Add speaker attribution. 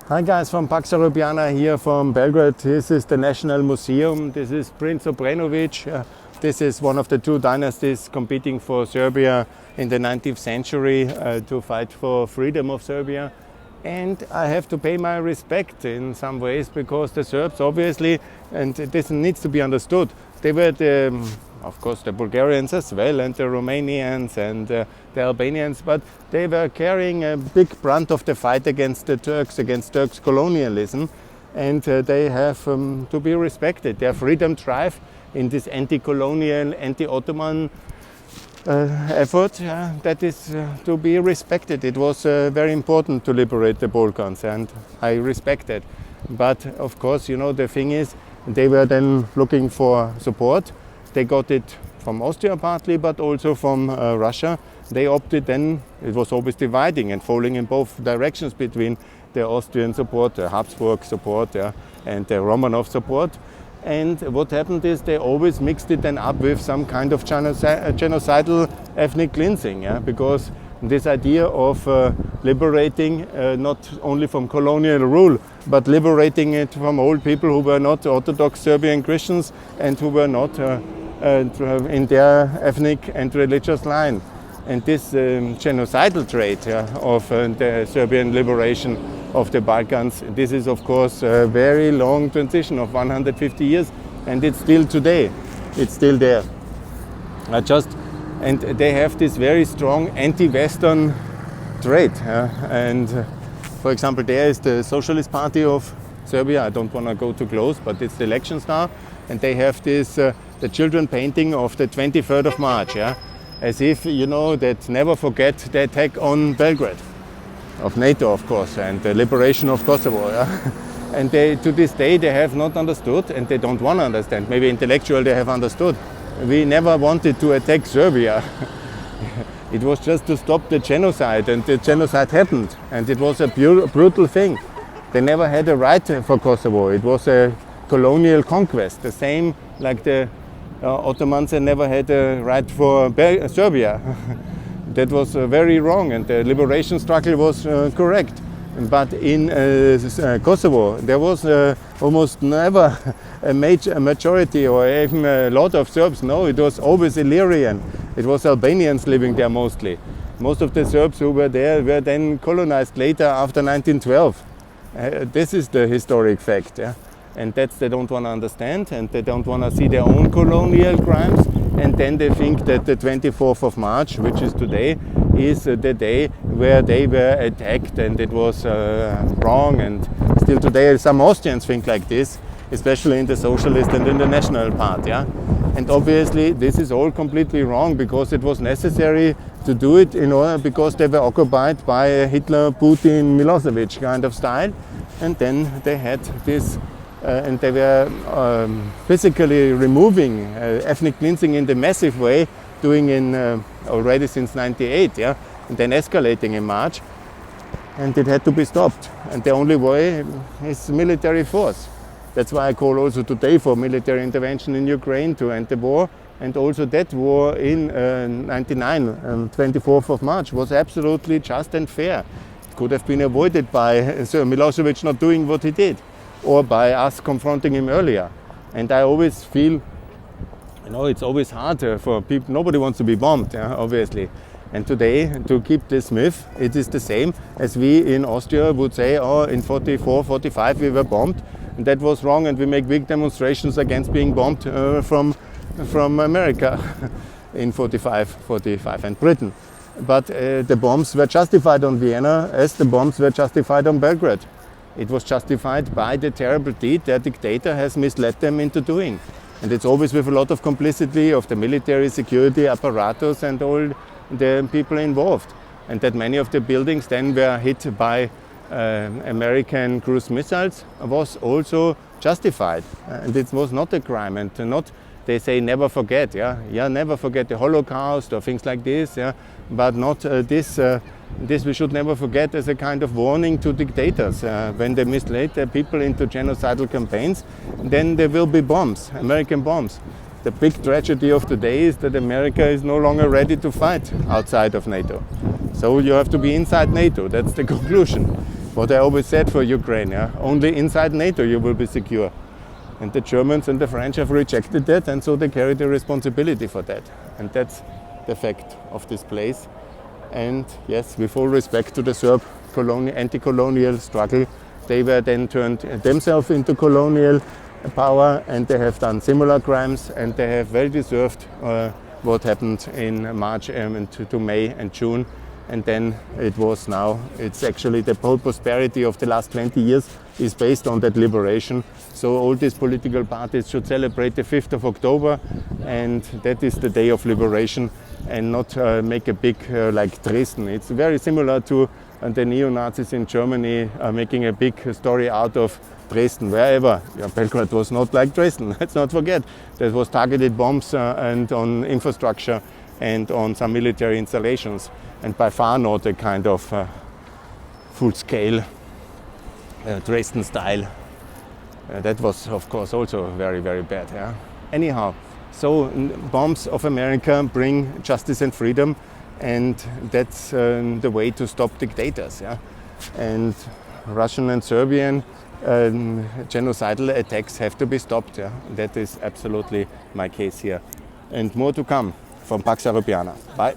Speaker 1: Hi guys, from Pax Europiana here from Belgrade. This is the National Museum. This is Prince Obrenović. This is one of the two dynasties competing for Serbia in the 19th century to fight for freedom of Serbia. And I have to pay my respect in some ways because the Serbs obviously, and this needs to be understood, they were of course the Bulgarians as well, and the Romanians and the Albanians, but they were carrying a big brunt of the fight against the Turks, against Turks' colonialism, and they have to be respected. Their freedom drive in this anti-colonial, anti-Ottoman effort, that is to be respected. It was very important to liberate the Balkans, and I respect it. But of course, you know, the thing is, they were then looking for support. They got it from Austria partly, but also from Russia. They opted then, it was always dividing and falling in both directions between the Austrian support, the Habsburg support, and the Romanov support. And what happened is they always mixed it then up with some kind of genocidal ethnic cleansing, because this idea of liberating not only from colonial rule, but liberating it from all people who were not Orthodox Serbian Christians and who were not in their ethnic and religious line. And this genocidal trait of the Serbian liberation of the Balkans, this is of course a very long transition of 150 years, and it's still today, it's still there. And they have this very strong anti-Western trait. And for example, there is the Socialist Party of Serbia. I don't want to go too close, but it's the elections now, and they have this the children painting of the 23rd of March, as if, you know, that never forget the attack on Belgrade, of NATO of course, and the liberation of Kosovo. And they, to this day, they have not understood, and they don't want to understand. Maybe intellectually they have understood. We never wanted to attack Serbia. It was just to stop the genocide, and the genocide happened, and it was a brutal thing. They never had a right for Kosovo. It was a colonial conquest, the same like the Ottomans had never had a right for Serbia. That was very wrong, and the liberation struggle was correct. But in Kosovo, there was almost never a majority or even a lot of Serbs. No, it was always Illyrian. It was Albanians living there mostly. Most of the Serbs who were there were then colonized later after 1912. This is the historic fact. And that's they don't want to understand, and they don't want to see their own colonial crimes. And then they think that the 24th of March, which is today, is the day where they were attacked, and it was wrong. And still today some Austrians think like this, especially in the socialist and in the national part. And obviously this is all completely wrong, because it was necessary to do it in order, because they were occupied by a Hitler, Putin, Milosevic kind of style. And then they had this and they were physically removing ethnic cleansing in the massive way, doing in already since '98, and then escalating in March, and it had to be stopped. And the only way is military force. That's why I call also today for military intervention in Ukraine to end the war. And also that war in '99, 24th of March, was absolutely just and fair. It could have been avoided by Milosevic not doing what he did, or by us confronting him earlier. And I always feel, you know, it's always hard for people, nobody wants to be bombed, obviously. And today, to keep this myth, it is the same as we in Austria would say, oh, in 44, 45 we were bombed, and that was wrong, and we make big demonstrations against being bombed from America in 45, and Britain. But the bombs were justified on Vienna as the bombs were justified on Belgrade. It was justified by the terrible deed their dictator has misled them into doing. And it's always with a lot of complicity of the military security apparatus and all the people involved. And that many of the buildings then were hit by American cruise missiles was also justified. And it was not a crime, and not, they say never forget, never forget the Holocaust or things like this, but not this we should never forget as a kind of warning to dictators. When they mislead their people into genocidal campaigns, then there will be bombs, American bombs. The big tragedy of today is that America is no longer ready to fight outside of NATO. So you have to be inside NATO, that's the conclusion. what I always said for Ukraine, yeah? Only inside NATO you will be secure. And the Germans and the French have rejected that, and so they carry the responsibility for that. And that's the fact of this place. And yes, with all respect to the Serb anti-colonial struggle, they were then turned themselves into colonial power, and they have done similar crimes, and they have well deserved what happened in March to May and June. And then it's actually the whole prosperity of the last 20 years is based on that liberation. So all these political parties should celebrate the 5th of October, and that is the day of liberation, and not make a big like Dresden. It's very similar to the neo-Nazis in Germany making a big story out of Dresden, wherever. Yeah, Belgrade was not like Dresden, let's not forget. There was targeted bombs and on infrastructure and on some military installations, and by far not a kind of full-scale Dresden style. That was, of course, also very, very bad. Yeah? Anyhow, so bombs of America bring justice and freedom, and that's the way to stop dictators. Yeah? And Russian and Serbian genocidal attacks have to be stopped. Yeah? That is absolutely my case here. And more to come from Pax Europiana. Bye.